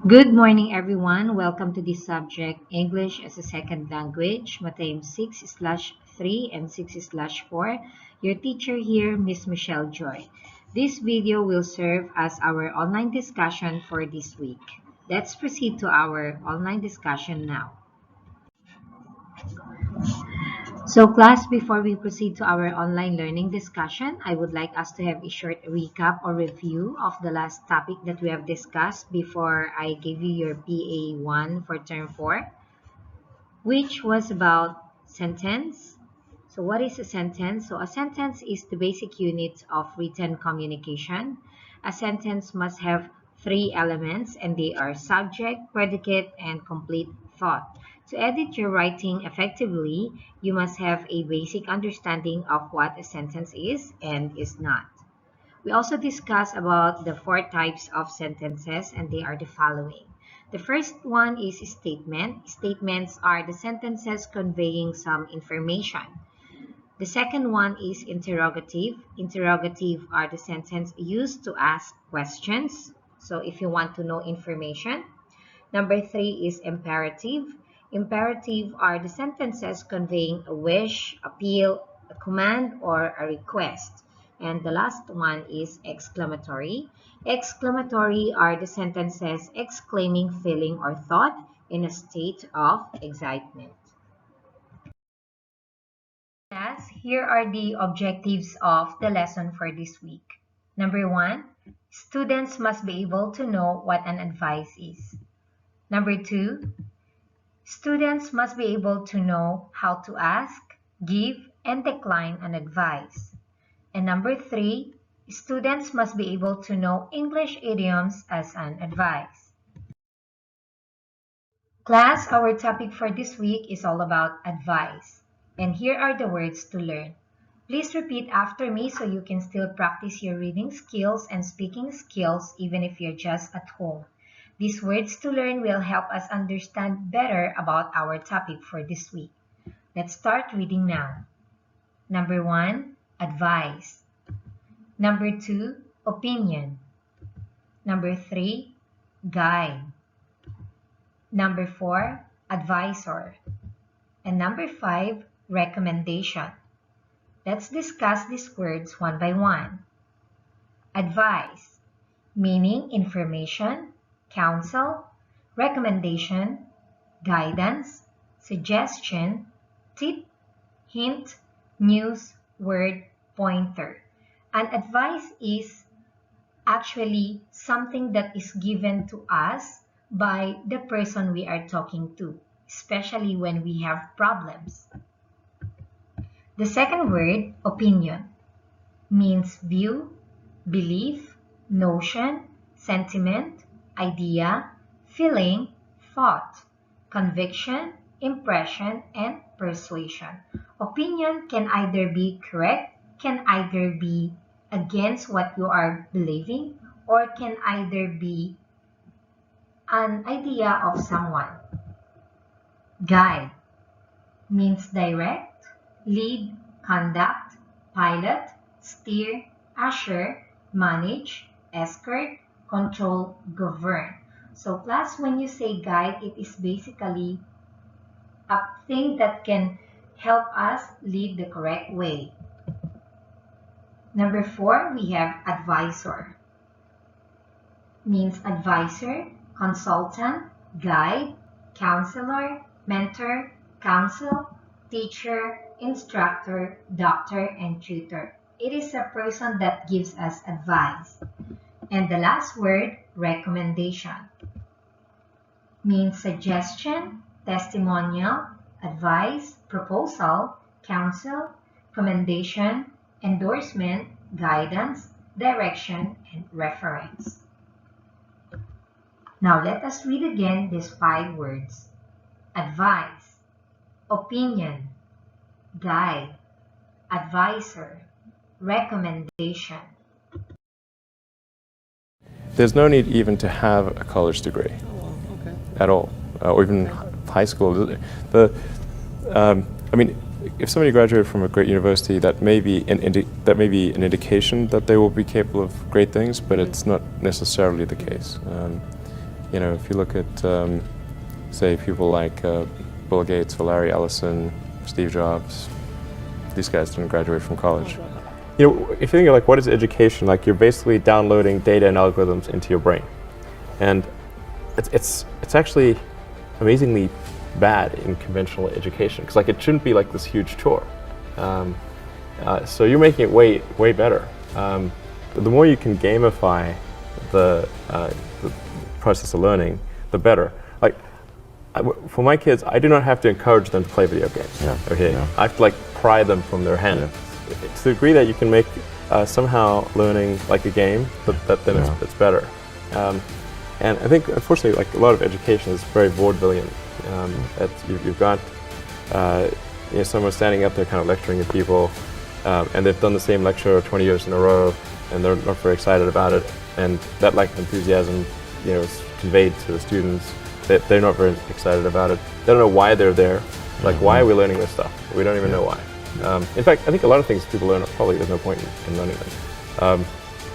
Good morning, everyone. Welcome to this subject, English as a Second Language, Mathayom 6/3 and 6/4. Your teacher here, Miss Michelle Joy. This video will serve as our online discussion for this week. Let's proceed to our online discussion now. So class, before we proceed to our online learning discussion, I would like us to have a short recap or review of the last topic that we have discussed before I give you your PA1 for term 4, which was about sentence. So what is a sentence? So a sentence is the basic unit of written communication. A sentence must have three elements, and they are subject, predicate, and complete thought. To edit your writing effectively, you must have a basic understanding of what a sentence is and is not. We also discussed about the four types of sentences, and they are the following. The first one is statement. Statements are the sentences conveying some information. The second one is interrogative. Interrogative are the sentences used to ask questions. So if you want to know information. Number three is imperative. Imperative are the sentences conveying a wish, appeal, a command, or a request. And the last one is exclamatory. Exclamatory are the sentences exclaiming feeling or thought in a state of excitement. Class, here are the objectives of the lesson for this week. Number one, students must be able to know what an advice is. Number two, students must be able to know how to ask, give, and decline an advice. And number three, students must be able to know English idioms as an advice. Class, our topic for this week is all about advice. And here are the words to learn. Please repeat after me so you can still practice your reading skills and speaking skills even if you're just at home. These words to learn will help us understand better about our topic for this week. Let's start reading now. Number one, advice. Number two, opinion. Number three, guide. Number four, advisor. And number five, recommendation. Let's discuss these words one by one. Advice, meaning information, counsel, recommendation, guidance, suggestion, tip, hint, news, word, pointer. An advice is actually something that is given to us by the person we are talking to, especially when we have problems. The second word, opinion, means view, belief, notion, sentiment, idea, feeling, thought, conviction, impression, and persuasion. Opinion can either be correct, can either be against what you are believing, or can either be an idea of someone. Guide means direct, lead, conduct, pilot, steer, usher, manage, escort, control, govern. So class, when you say guide, it is basically a thing that can help us lead the correct way. Number four, we have advisor. Means advisor, consultant, guide, counselor, mentor, counsel, teacher, instructor, doctor, and tutor. It is a person that gives us advice. And the last word, recommendation, means suggestion, testimonial, advice, proposal, counsel, commendation, endorsement, guidance, direction, and reference. Now let us read again these five words. Advice, opinion, guide, advisor, recommendation. There's no need even to have a college degree at all, or even high school. I mean, if somebody graduated from a great university, that may be an indication that they will be capable of great things, but it's not necessarily the case. If you look at, say, people like Bill Gates or Larry Ellison, Steve Jobs, these guys didn't graduate from college. If you think of like what is education, like you're basically downloading data and algorithms into your brain, and it's actually amazingly bad in conventional education because like it shouldn't be like this huge chore. So you're making it way better. The more you can gamify the process of learning, the better. Like for my kids, I do not have to encourage them to play video games. Yeah. Okay, Yeah. I have to like pry them from their hand. To the degree that you can make somehow learning like a game, then it's better. And I think, unfortunately, like a lot of education is very vaudevillian. You've got someone standing up there kind of lecturing at people, and they've done the same lecture 20 years in a row, and they're not very excited about it. And that lack of enthusiasm, is conveyed to the students. They're not very excited about it. They don't know why they're there. Like, why are we learning this stuff? We don't even know why. In fact, I think a lot of things people learn, probably there's no point in learning them,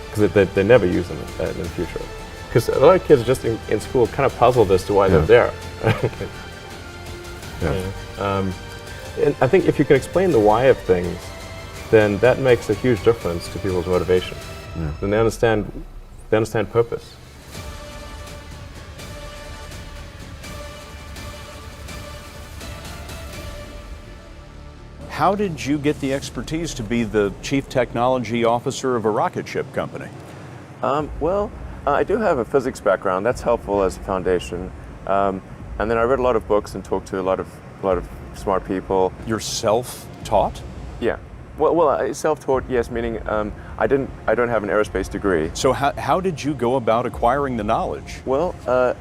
because they never use them in the future. Because a lot of kids just in school kind of puzzled as to why they're there. And I think if you can explain the why of things, then that makes a huge difference to people's motivation. Yeah. Then they understand purpose. How did you get the expertise to be the chief technology officer of a rocket ship company? I do have a physics background. That's helpful as a foundation. And then I read a lot of books and talked to a lot of smart people. You're self-taught? Yeah. Well, self-taught, yes, meaning I don't have an aerospace degree. So how did you go about acquiring the knowledge? Well,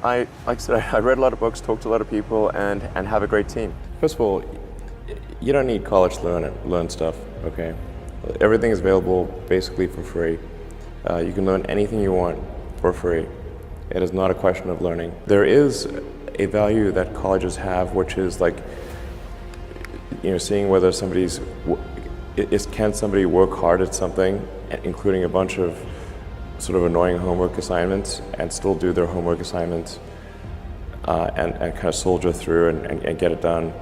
like I said, I read a lot of books, talked to a lot of people, and have a great team. First of all, you don't need college to learn stuff, okay? Everything is available basically for free. You can learn anything you want for free. It is not a question of learning. There is a value that colleges have, which is like, seeing whether can somebody work hard at something, including a bunch of sort of annoying homework assignments, and still do their homework assignments and kind of soldier through and get it done.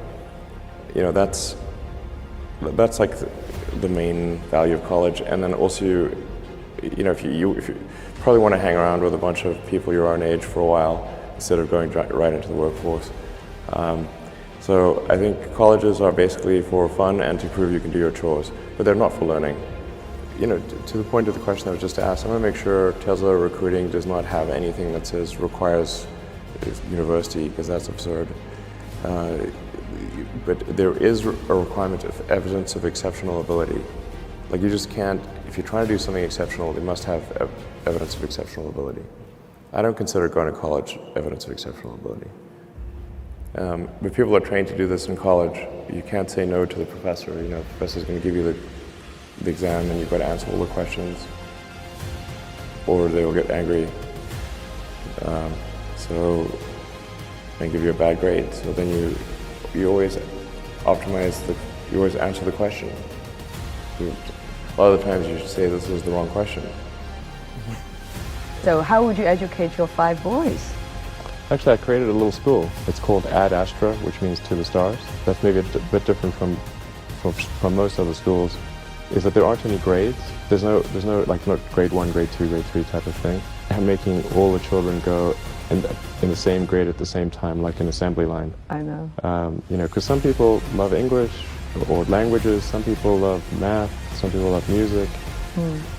That's like the main value of college. And then also, if you probably want to hang around with a bunch of people your own age for a while instead of going right into the workforce. So I think colleges are basically for fun and to prove you can do your chores, but they're not for learning. To the point of the question that was just asked, I want to make sure Tesla recruiting does not have anything that says requires university, because that's absurd. But there is a requirement of evidence of exceptional ability. Like you just can't, if you're trying to do something exceptional, they must have evidence of exceptional ability. I don't consider going to college evidence of exceptional ability. But people are trained to do this in college. You can't say no to the professor. The professor's going to give you the exam and you've got to answer all the questions, or they will get angry. And give you a bad grade. So then you always you always answer the question. A lot of the times you should say this was the wrong question. So how would you educate your 5 boys? Actually, I created a little school. It's called Ad Astra, which means to the stars. That's maybe a bit different from most other schools, is that there aren't any grades. There's no like not grade 1, grade 2, grade 3 type of thing. I'm making all the children go in the same grade at the same time, like an assembly line. I know. Because some people love English or languages, some people love math, some people love music,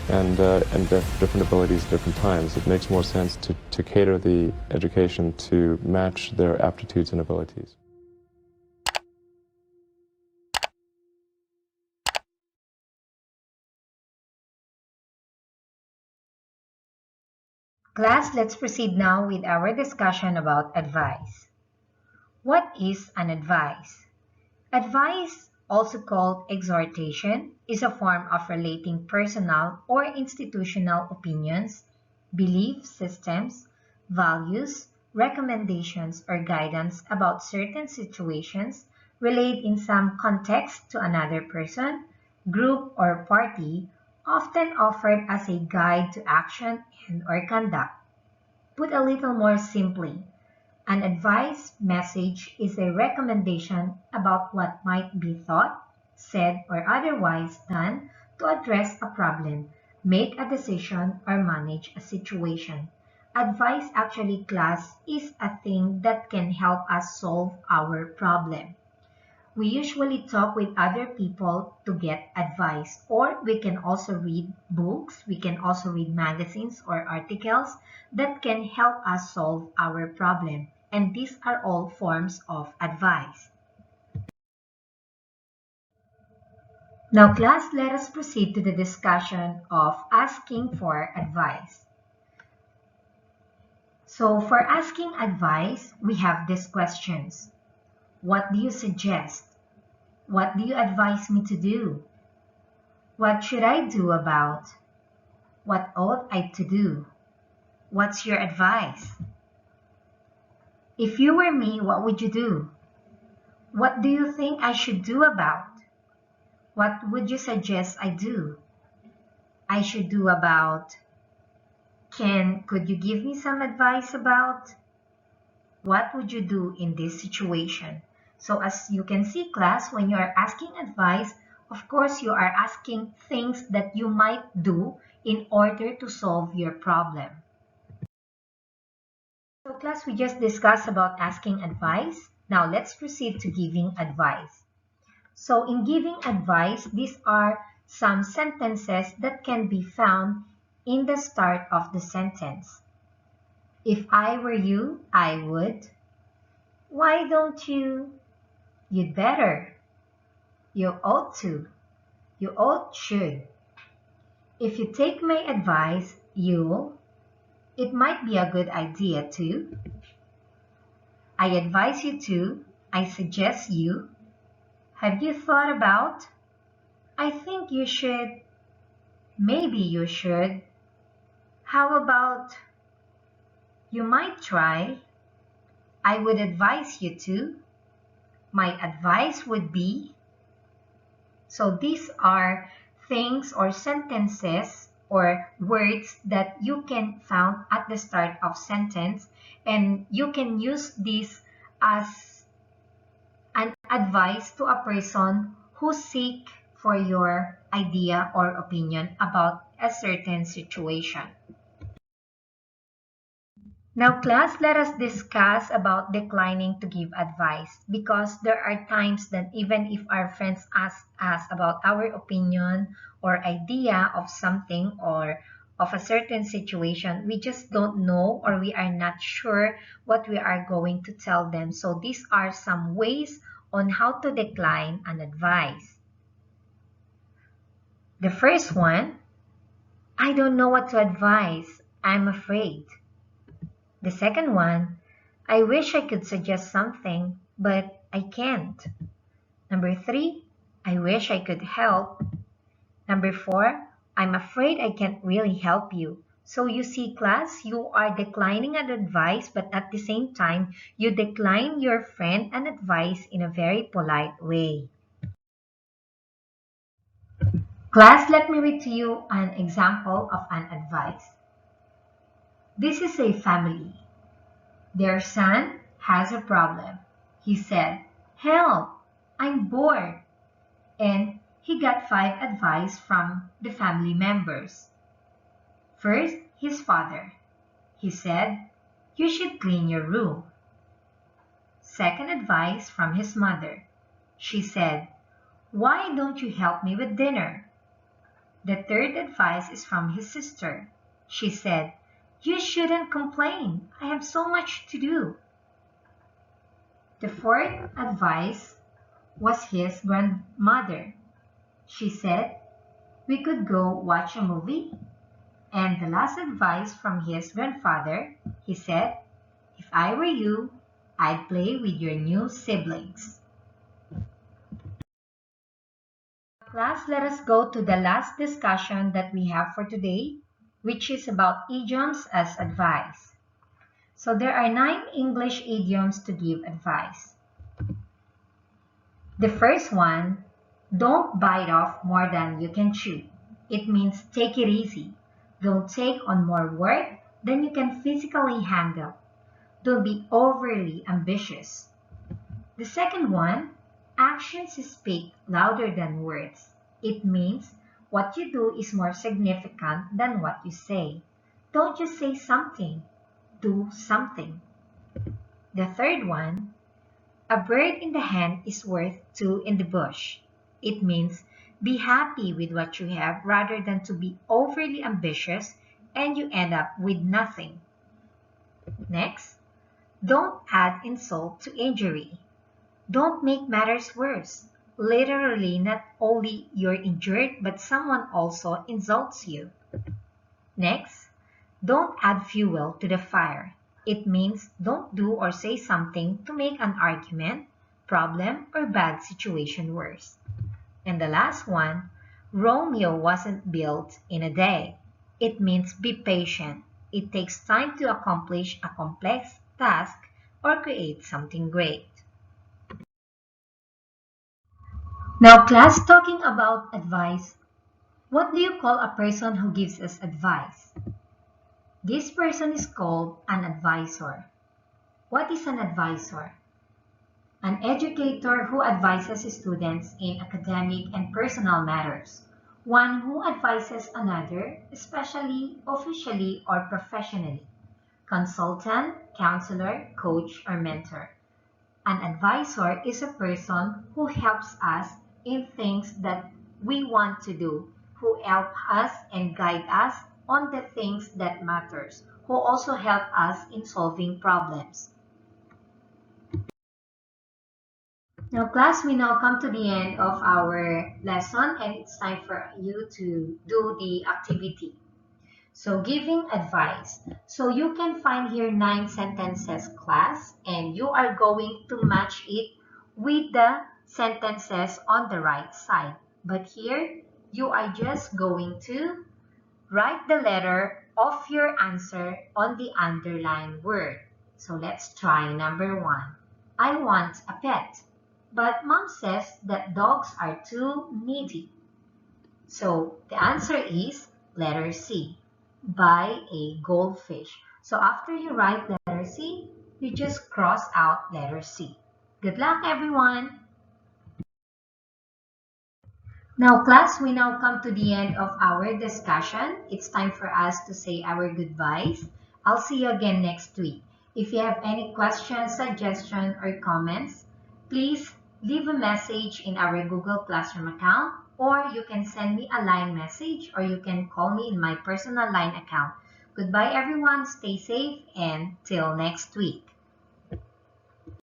and they have different abilities at different times. It makes more sense to cater the education to match their aptitudes and abilities. Class, let's proceed now with our discussion about advice. What is an advice? Advice, also called exhortation, is a form of relating personal or institutional opinions, belief systems, values, recommendations, or guidance about certain situations relayed in some context to another person, group, or party, often offered as a guide to action and/or conduct. Put a little more simply, an advice message is a recommendation about what might be thought, said, or otherwise done to address a problem, make a decision, or manage a situation. Advice actually, class, is a thing that can help us solve our problem. We usually talk with other people to get advice, or we can also read books, we can also read magazines or articles that can help us solve our problem. And these are all forms of advice. Now, class, let us proceed to the discussion of asking for advice. So, for asking advice, we have these questions. What do you suggest? What do you advise me to do? What should I do about? What ought I to do? What's your advice? If you were me, what would you do? What do you think I should do about? What would you suggest I do? I should do about. Could you give me some advice about? What would you do in this situation? So as you can see, class, when you are asking advice, of course, you are asking things that you might do in order to solve your problem. So class, we just discussed about asking advice. Now let's proceed to giving advice. So in giving advice, these are some sentences that can be found in the start of the sentence. If I were you, I would. Why don't you? You'd better. You ought to. You ought should. If you take my advice, you'll. It might be a good idea to. I advise you to. I suggest you. Have you thought about? I think you should. Maybe you should. How about? You might try. I would advise you to. My advice would be. So these are things or sentences or words that you can found at the start of sentence, and you can use this as an advice to a person who seek for your idea or opinion about a certain situation. Now, class, let us discuss about declining to give advice, because there are times that even if our friends ask us about our opinion or idea of something or of a certain situation, we just don't know or we are not sure what we are going to tell them. So these are some ways on how to decline an advice. The first one, I don't know what to advise. I'm afraid. The second one, I wish I could suggest something, but I can't. Number 3, I wish I could help. Number 4, I'm afraid I can't really help you. So you see, class, you are declining an advice, but at the same time, you decline your friend an advice in a very polite way. Class, let me read to you an example of an advice. This is a family. Their son has a problem. He said, "Help! I'm bored." And he got 5 advice from the family members. First, his father. He said, "You should clean your room." Second advice from his mother. She said, "Why don't you help me with dinner?" The third advice is from his sister. She said, "You shouldn't complain. I have so much to do." The fourth advice was his grandmother. She said, "We could go watch a movie." And the last advice from his grandfather, he said, "If I were you, I'd play with your new siblings." Class, let us go to the last discussion that we have for today, which is about idioms as advice. So there are 9 English idioms to give advice. The first one, don't bite off more than you can chew. It means take it easy. Don't take on more work than you can physically handle. Don't be overly ambitious. The second one, actions speak louder than words. It means what you do is more significant than what you say. Don't just say something, do something. The third one, a bird in the hand is worth two in the bush. It means be happy with what you have rather than to be overly ambitious and you end up with nothing. Next, don't add insult to injury. Don't make matters worse. Literally, not only you're injured, but someone also insults you. Next, don't add fuel to the fire. It means don't do or say something to make an argument, problem, or bad situation worse. And the last one, Romeo wasn't built in a day. It means be patient. It takes time to accomplish a complex task or create something great. Now, class, talking about advice, what do you call a person who gives us advice? This person is called an advisor. What is an advisor? An educator who advises students in academic and personal matters. One who advises another, especially officially or professionally. Consultant, counselor, coach, or mentor. An advisor is a person who helps us in things that we want to do, who help us and guide us on the things that matters, who also help us in solving problems. Now class, we now come to the end of our lesson and it's time for you to do the activity. So giving advice. So you can find here 9 sentences, class, and you are going to match it with the sentences on the right side. But here, you are just going to write the letter of your answer on the underlined word. So let's try number 1. I want a pet, but mom says that dogs are too needy. So the answer is letter C, buy a goldfish. So after you write letter C, you just cross out letter C. Good luck, everyone! Now, class, we now come to the end of our discussion. It's time for us to say our goodbyes. I'll see you again next week. If you have any questions, suggestions, or comments, please leave a message in our Google Classroom account, or you can send me a line message, or you can call me in my personal line account. Goodbye, everyone. Stay safe, and till next week.